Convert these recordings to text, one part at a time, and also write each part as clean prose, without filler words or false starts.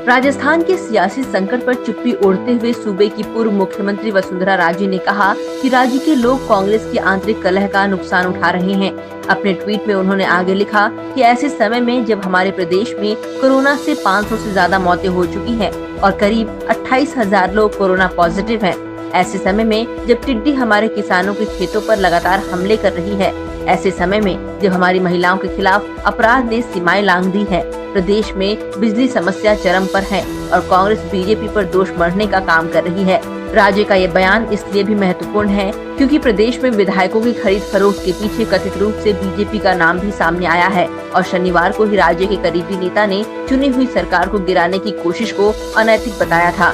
राजस्थान के सियासी संकट पर चुप्पी ओढ़ते हुए सूबे की पूर्व मुख्यमंत्री वसुंधरा राजे ने कहा कि राज्य के लोग कांग्रेस की आंतरिक कलह का नुकसान उठा रहे हैं। अपने ट्वीट में उन्होंने आगे लिखा कि ऐसे समय में जब हमारे प्रदेश में कोरोना से 500 से ज्यादा मौतें हो चुकी हैं और करीब 28,000 लोग कोरोना पॉजिटिव हैं, ऐसे समय में जब टिड्डी हमारे किसानों के खेतों पर लगातार हमले कर रही है, ऐसे समय में जब हमारी महिलाओं के खिलाफ अपराध ने सीमाएं लांघ दी है, प्रदेश में बिजली समस्या चरम पर है और कांग्रेस बीजेपी पर दोष मढ़ने का काम कर रही है। राज्य का ये बयान इसलिए भी महत्वपूर्ण है क्योंकि प्रदेश में विधायकों की खरीद फरोख्त के पीछे कथित रूप से बीजेपी का नाम भी सामने आया है और शनिवार को ही राज्य के करीबी नेता ने चुनी हुई सरकार को गिराने की कोशिश को अनैतिक बताया था।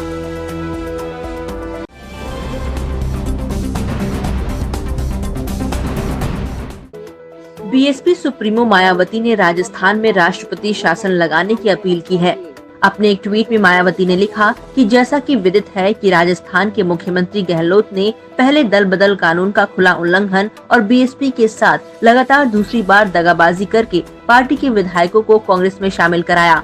बीएसपी सुप्रीमो मायावती ने राजस्थान में राष्ट्रपति शासन लगाने की अपील की है। अपने एक ट्वीट में मायावती ने लिखा कि जैसा कि विदित है कि राजस्थान के मुख्यमंत्री गहलोत ने पहले दल बदल कानून का खुला उल्लंघन और बीएसपी के साथ लगातार दूसरी बार दगाबाजी करके पार्टी के विधायकों को कांग्रेस में शामिल कराया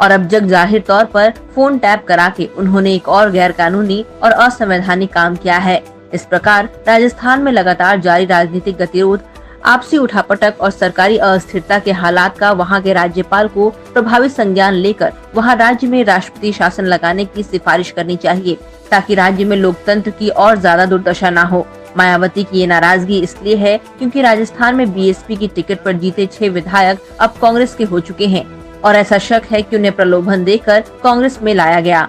और अब जग जाहिर तौर पर फोन टैप करा के उन्होंने एक और गैर कानूनी और असंवैधानिक काम किया है। इस प्रकार राजस्थान में लगातार जारी राजनीतिक गतिरोध, आपसी उठापटक और सरकारी अस्थिरता के हालात का वहां के राज्यपाल को प्रभावी संज्ञान लेकर वहां राज्य में राष्ट्रपति शासन लगाने की सिफारिश करनी चाहिए ताकि राज्य में लोकतंत्र की और ज्यादा दुर्दशा न हो। मायावती की ये नाराजगी इसलिए है क्योंकि राजस्थान में बीएसपी की टिकट पर जीते 6 विधायक अब कांग्रेस के हो चुके हैं और ऐसा शक है कि उन्हें प्रलोभन देकर कांग्रेस में लाया गया।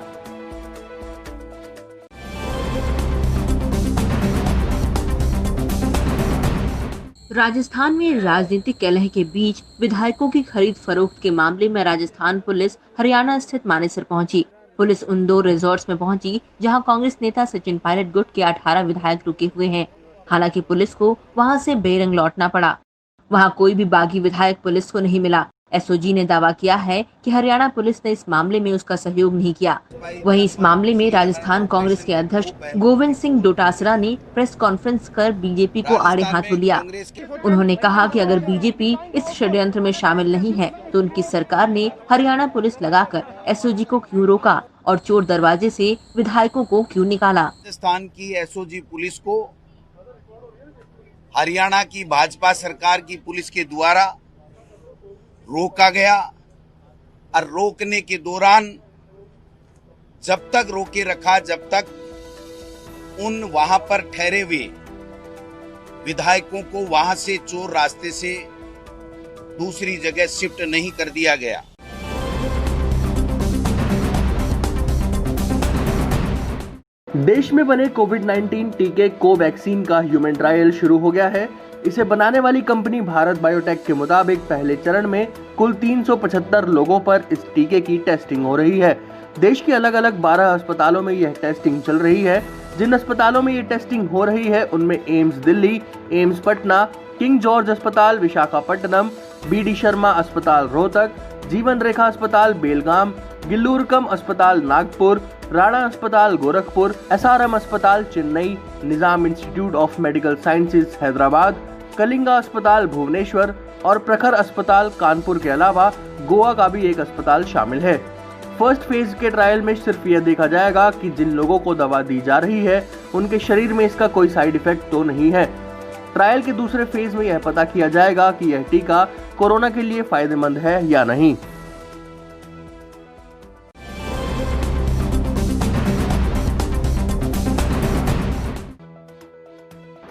राजस्थान में राजनीतिक कलह के बीच विधायकों की खरीद फरोख्त के मामले में राजस्थान पुलिस हरियाणा स्थित मानेसर पहुंची। पुलिस उन 2 रिजॉर्ट्स में पहुंची जहां कांग्रेस नेता सचिन पायलट गुट के 18 विधायक रुके हुए हैं। हालांकि पुलिस को वहां से बेरंग लौटना पड़ा। वहां कोई भी बागी विधायक पुलिस को नहीं मिला। एसओजी ने दावा किया है कि हरियाणा पुलिस ने इस मामले में उसका सहयोग नहीं किया। वहीं इस मामले में राजस्थान कांग्रेस के अध्यक्ष गोविंद सिंह डोटासरा ने प्रेस कॉन्फ्रेंस कर बीजेपी को आड़े हाथों लिया। उन्होंने कहा कि अगर बीजेपी इस षड्यंत्र में शामिल नहीं है तो उनकी सरकार ने हरियाणा पुलिस लगाकर एसओजी को क्यों रोका और चोर दरवाजे से विधायकों को क्यों निकाला। राजस्थान की एसओजी पुलिस को हरियाणा की भाजपा सरकार की पुलिस के द्वारा रोका गया और रोकने के दौरान जब तक रोके रखा जब तक उन वहां पर ठहरे हुए विधायकों को वहां से चोर रास्ते से दूसरी जगह शिफ्ट नहीं कर दिया गया। देश में बने कोविड-19 टीके कोवैक्सीन का ह्यूमन ट्रायल शुरू हो गया है। इसे बनाने वाली कंपनी भारत बायोटेक के मुताबिक पहले चरण में कुल 375 लोगों पर इस टीके की टेस्टिंग हो रही है। देश के अलग अलग 12 अस्पतालों में यह टेस्टिंग चल रही है। जिन अस्पतालों में ये टेस्टिंग हो रही है उनमें AIIMS Delhi, AIIMS Patna, king George अस्पताल विशाखापट्टनम, बीडी शर्मा अस्पताल रोहतक, जीवन रेखा अस्पताल बेलगाम, गिल्लूरकम अस्पताल नागपुर, राणा अस्पताल गोरखपुर, एसआरएम अस्पताल Chennai, Nizam institute of medical sciences Hyderabad, Kalinga अस्पताल भुवनेश्वर और प्रखर अस्पताल कानपुर के अलावा गोवा का भी एक अस्पताल शामिल है। फर्स्ट फेज के ट्रायल में सिर्फ यह देखा जाएगा कि जिन लोगों को दवा दी जा रही है उनके शरीर में इसका कोई साइड इफेक्ट तो नहीं है। ट्रायल के दूसरे फेज में यह पता किया जाएगा कि यह टीका कोरोना के लिए फायदेमंद है या नहीं।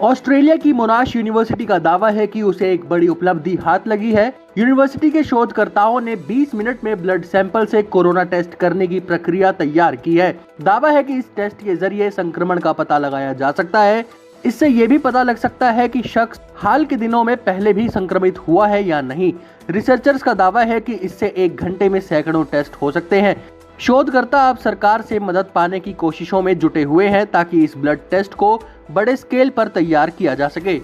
ऑस्ट्रेलिया की मोनाश यूनिवर्सिटी का दावा है कि उसे एक बड़ी उपलब्धि हाथ लगी है। यूनिवर्सिटी के शोधकर्ताओं ने 20 मिनट में ब्लड सैंपल से कोरोना टेस्ट करने की प्रक्रिया तैयार की है। दावा है कि इस टेस्ट के जरिए संक्रमण का पता लगाया जा सकता है। इससे ये भी पता लग सकता है कि शख्स हाल के दिनों में पहले भी संक्रमित हुआ है या नहीं। रिसर्चर्स का दावा है कि इससे 1 घंटे में सैकड़ों टेस्ट हो सकते हैं। शोधकर्ता अब सरकार से मदद पाने की कोशिशों में जुटे हुए हैं ताकि इस ब्लड टेस्ट को बड़े स्केल पर तैयार किया जा सके।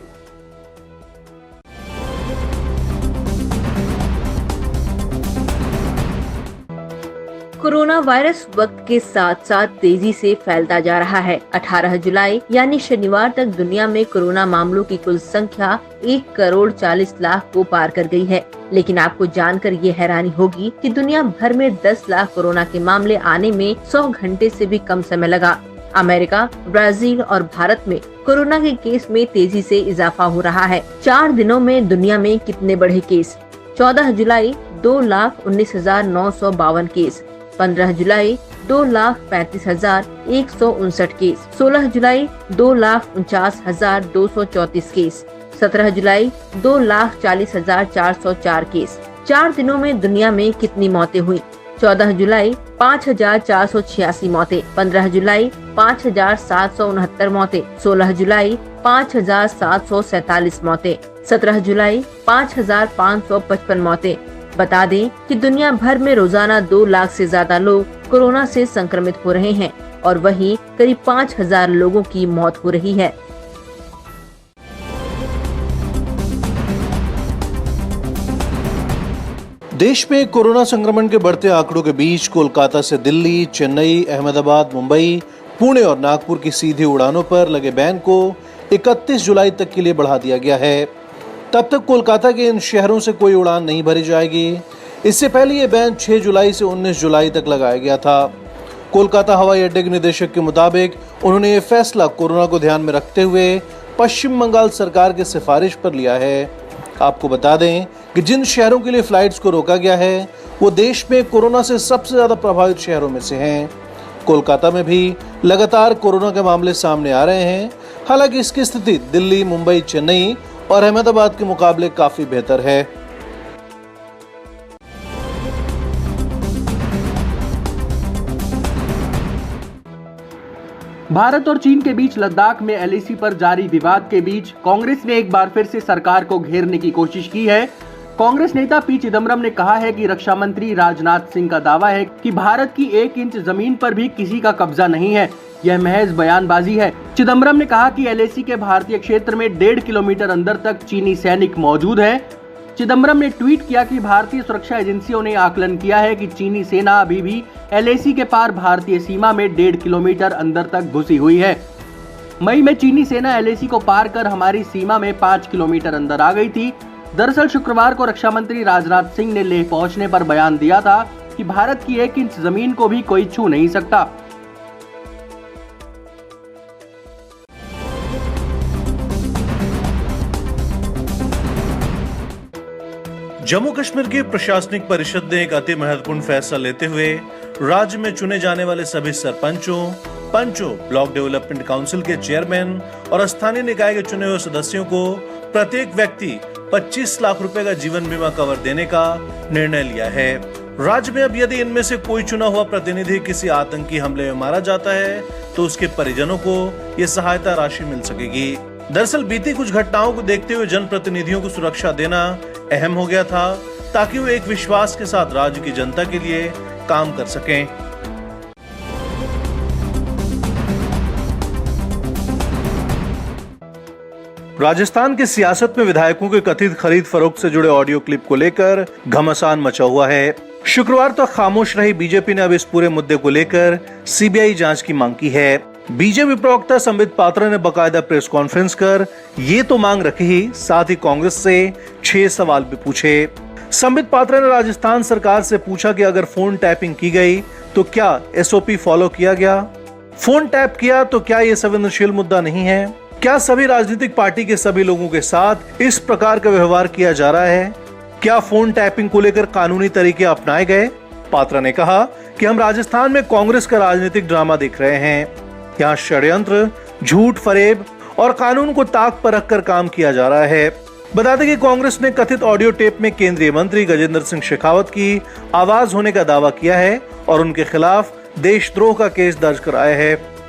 कोरोना वायरस वक्त के साथ साथ तेजी से फैलता जा रहा है। 18 जुलाई यानी शनिवार तक दुनिया में कोरोना मामलों की कुल संख्या 1,40,00,000 को पार कर गई है। लेकिन आपको जानकर ये हैरानी होगी कि दुनिया भर में 10 लाख कोरोना के मामले आने में 100 घंटे से भी कम समय लगा। अमेरिका, ब्राजील और भारत में कोरोना के केस में तेजी से इजाफा हो रहा है। 4 दिनों में दुनिया में कितने बढ़े केस? 14 जुलाई 2,19,952 केस, 15 जुलाई 2,35,159 केस, 16 जुलाई 2,49,234 केस, 17 जुलाई 2,40,404 केस। 4 दिनों में दुनिया में कितनी मौतें हुई? 14 जुलाई 5,486 मौतें, 15 जुलाई 5,769 मौतें, 16 जुलाई 5,747 मौतें, 17 जुलाई 5,555 मौतें। बता दें कि दुनिया भर में रोजाना 2 लाख से ज्यादा लोग कोरोना से संक्रमित हो रहे हैं और वहीं करीब 5,000 लोगों की मौत हो रही है। देश में कोरोना संक्रमण के बढ़ते आंकड़ों के बीच कोलकाता से दिल्ली, चेन्नई, अहमदाबाद, मुंबई, पुणे और नागपुर की सीधी उड़ानों पर लगे बैन को 31 जुलाई तक के लिए बढ़ा दिया गया है। तब तक कोलकाता के इन शहरों से कोई उड़ान नहीं भरी जाएगी। इससे पहले ये बैन 6 जुलाई से 19 जुलाई तक लगाया गया था। कोलकाता हवाई अड्डे के निदेशक के मुताबिक उन्होंने ये फैसला कोरोना को ध्यान में रखते हुए पश्चिम बंगाल सरकार की सिफारिश पर लिया है। आपको बता दें कि जिन शहरों के लिए फ्लाइट्स को रोका गया है वो देश में कोरोना से सबसे ज्यादा प्रभावित शहरों में से हैं। कोलकाता में भी लगातार कोरोना के मामले सामने आ रहे हैं। हालांकि इसकी स्थिति दिल्ली, मुंबई, चेन्नई और अहमदाबाद के मुकाबले काफी बेहतर है। भारत और चीन के बीच लद्दाख में एलएसी पर जारी विवाद के बीच कांग्रेस ने एक बार फिर से सरकार को घेरने की कोशिश की है। कांग्रेस नेता पी चिदम्बरम ने कहा है कि रक्षा मंत्री राजनाथ सिंह का दावा है कि भारत की 1 इंच जमीन पर भी किसी का कब्जा नहीं है, यह महज बयानबाजी है। चिदम्बरम ने कहा कि एलएसी के भारतीय क्षेत्र में 1.5 किलोमीटर अंदर तक चीनी सैनिक मौजूद है। चिदम्बरम ने ट्वीट किया कि भारतीय सुरक्षा एजेंसियों ने आकलन किया है कि चीनी सेना अभी भी एलएसी के पार भारतीय सीमा में 1.5 किलोमीटर अंदर तक घुसी हुई है। मई में चीनी सेना एलएसी को पार कर हमारी सीमा में 5 किलोमीटर अंदर आ गई थी। दरअसल शुक्रवार को रक्षा मंत्री राजनाथ सिंह ने लेह पहुंचने पर बयान दिया था कि भारत की 1 इंच जमीन को भी कोई छू नहीं सकता। जम्मू कश्मीर की प्रशासनिक परिषद ने एक अति महत्वपूर्ण फैसला लेते हुए राज्य में चुने जाने वाले सभी पंचों, ब्लॉक डेवलपमेंट काउंसिल के चेयरमैन और स्थानीय निकाय के चुने हुए सदस्यों को प्रत्येक व्यक्ति 25 लाख रुपए का जीवन बीमा कवर देने का निर्णय लिया है। राज्य में अब यदि इनमें से कोई चुना हुआ प्रतिनिधि किसी आतंकी हमले में मारा जाता है तो उसके परिजनों को ये सहायता राशि मिल सकेगी। दरअसल बीती कुछ घटनाओं को देखते हुए जनप्रतिनिधियों को सुरक्षा देना अहम हो गया था ताकि वो एक विश्वास के साथ राज्य की जनता के लिए काम कर सकें। राजस्थान की सियासत में विधायकों के कथित खरीद फरोख्त से जुड़े ऑडियो क्लिप को लेकर घमासान मचा हुआ है। शुक्रवार तक खामोश रही बीजेपी ने अब इस पूरे मुद्दे को लेकर सीबीआई जांच की मांग की है। बीजेपी प्रवक्ता संबित पात्रा ने बकायदा प्रेस कॉन्फ्रेंस कर ये तो मांग रखी ही, साथ ही कांग्रेस से 6 सवाल भी पूछे। संबित पात्रा ने राजस्थान सरकार से पूछा कि अगर फोन टैपिंग की गई तो क्या एसओपी फॉलो किया गया? फोन टैप किया तो क्या ये संवेदनशील मुद्दा नहीं है? क्या सभी राजनीतिक पार्टी के सभी लोगों के साथ इस प्रकार का व्यवहार किया जा रहा है? क्या फोन टैपिंग को लेकर कानूनी तरीके अपनाए गए? पात्रा ने कहा कि हम राजस्थान में कांग्रेस का राजनीतिक ड्रामा देख रहे हैं। यहाँ षड्यंत्र, झूठ, फरेब और कानून को ताक पर रखकर काम किया जा रहा है। बता दें कि कांग्रेस ने कथित ऑडियो टेप में केंद्रीय मंत्री गजेंद्र सिंह शेखावत की आवाज होने का दावा किया है और उनके खिलाफ देशद्रोह का केस दर्ज कराया है।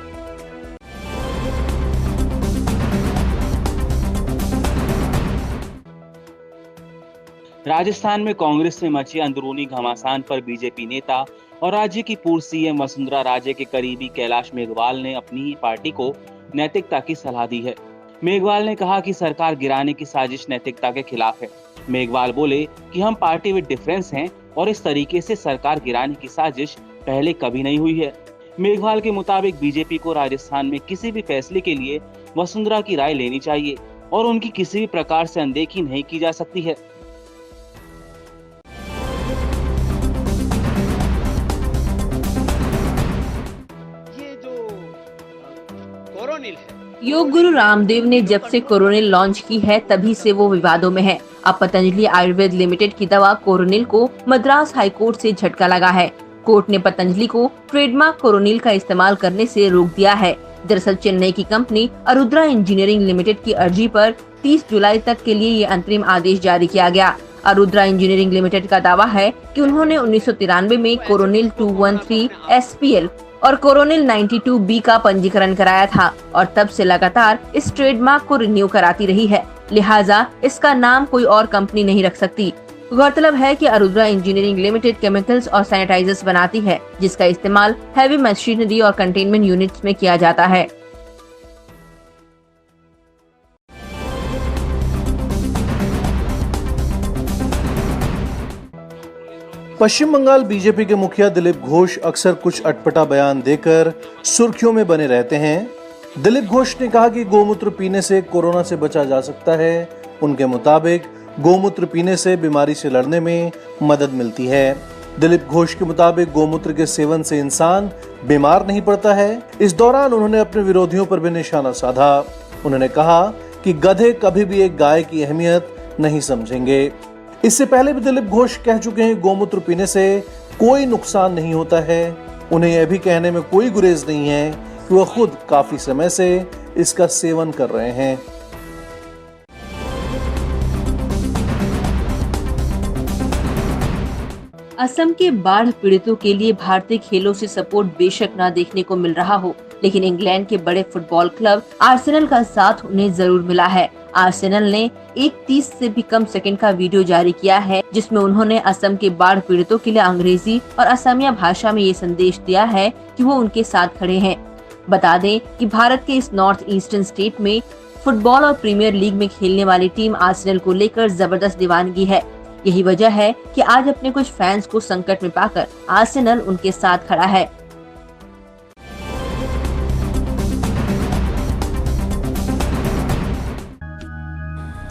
राजस्थान में कांग्रेस में मची अंदरूनी घमासान पर बीजेपी नेता और राज्य की पूर्व सीएम वसुंधरा राजे के करीबी कैलाश मेघवाल ने अपनी पार्टी को नैतिकता की सलाह दी है। मेघवाल ने कहा कि सरकार गिराने की साजिश नैतिकता के खिलाफ है। मेघवाल बोले कि हम पार्टी विद डिफरेंस हैं और इस तरीके से सरकार गिराने की साजिश पहले कभी नहीं हुई है। मेघवाल के मुताबिक बीजेपी को राजस्थान में किसी भी फैसले के लिए वसुंधरा की राय लेनी चाहिए और उनकी किसी भी प्रकार से अनदेखी नहीं की जा सकती है। ये जो कोरोनिल है, योग गुरु रामदेव ने जब से कोरोनिल लॉन्च की है तभी से वो विवादों में है। अब पतंजलि आयुर्वेद लिमिटेड की दवा कोरोनिल को मद्रास हाईकोर्ट से झटका लगा है। कोर्ट ने पतंजलि को ट्रेडमार्क कोरोनिल का इस्तेमाल करने से रोक दिया है। दरअसल चेन्नई की कंपनी अरुद्रा इंजीनियरिंग लिमिटेड की अर्जी पर 30 जुलाई तक के लिए ये अंतरिम आदेश जारी किया गया। अरुद्रा इंजीनियरिंग लिमिटेड का दावा है कि उन्होंने 1993 में कोरोनिल 213 SPL और कोरोनिल 92B का पंजीकरण कराया था और तब से लगातार इस ट्रेडमार्क को रिन्यू कराती रही है। लिहाजा इसका नाम कोई और कंपनी नहीं रख सकती। गौरतलब है कि अरुद्रा इंजीनियरिंग लिमिटेड केमिकल्स और सैनिटाइजर्स बनाती है, जिसका इस्तेमाल हैवी मशीनरी और कंटेनमेंट यूनिट्स में किया जाता है। पश्चिम बंगाल बीजेपी के मुखिया दिलीप घोष अक्सर कुछ अटपटा बयान देकर सुर्खियों में बने रहते हैं। दिलीप घोष ने कहा कि गोमूत्र पीने से कोरोना से बचा जा सकता है। उनके मुताबिक गोमूत्र पीने से बीमारी से लड़ने में मदद मिलती है। दिलीप घोष के मुताबिक गोमूत्र के सेवन से इंसान बीमार नहीं पड़ता है। इस दौरान उन्होंने अपने विरोधियों पर भी निशाना साधा। उन्होंने कहा कि गधे कभी भी एक गाय की अहमियत नहीं समझेंगे। इससे पहले भी दिलीप घोष कह चुके हैं गोमूत्र पीने से कोई नुकसान नहीं होता है। उन्हें यह भी कहने में कोई गुरेज नहीं है कि वह खुद काफी समय से इसका सेवन कर रहे हैं। असम के बाढ़ पीड़ितों के लिए भारतीय खेलों से सपोर्ट बेशक न देखने को मिल रहा हो, लेकिन इंग्लैंड के बड़े फुटबॉल क्लब आर्सेनल का साथ उन्हें जरूर मिला है। आर्सेनल ने एक 30 से भी कम सेकंड का वीडियो जारी किया है, जिसमें उन्होंने असम के बाढ़ पीड़ितों के लिए अंग्रेजी और असमिया भाषा में ये संदेश दिया है कि वो उनके साथ खड़े हैं। बता दें कि भारत के इस नॉर्थ ईस्टर्न स्टेट में फुटबॉल और प्रीमियर लीग में खेलने वाली टीम आर्सेनल को लेकर जबरदस्त दीवानगी है। यही वजह है कि आज अपने कुछ फैंस को संकट में पाकर आर्सेनल उनके साथ खड़ा है।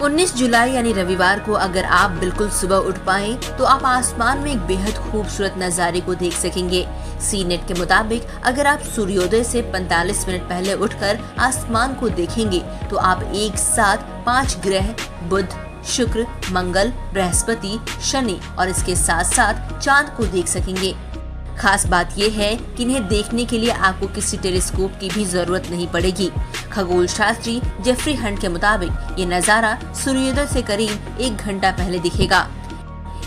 उन्नीस जुलाई यानी रविवार को अगर आप बिल्कुल सुबह उठ पाएं तो आप आसमान में एक बेहद खूबसूरत नज़ारे को देख सकेंगे। सी नेट के मुताबिक अगर आप सूर्योदय से 45 मिनट पहले उठकर आसमान को देखेंगे तो आप एक साथ 5 ग्रह बुध, शुक्र, मंगल, बृहस्पति, शनि और इसके साथ साथ चांद को देख सकेंगे। खास बात यह है कि इन्हें देखने के लिए आपको किसी टेलीस्कोप की भी जरूरत नहीं पड़ेगी। खगोल शास्त्री जेफरी हंट के मुताबिक ये नजारा सूर्योदय से करीब 1 घंटा पहले दिखेगा।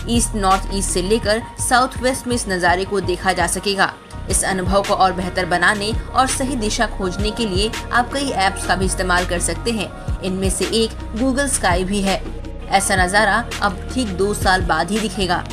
ईस्ट नॉर्थ ईस्ट से लेकर साउथ वेस्ट में इस नजारे को देखा जा सकेगा। इस अनुभव को और बेहतर बनाने और सही दिशा खोजने के लिए आप कई ऐप्स का भी इस्तेमाल कर सकते हैं। इनमें से एक गूगल स्काई भी है। ऐसा नजारा अब ठीक 2 साल बाद ही दिखेगा।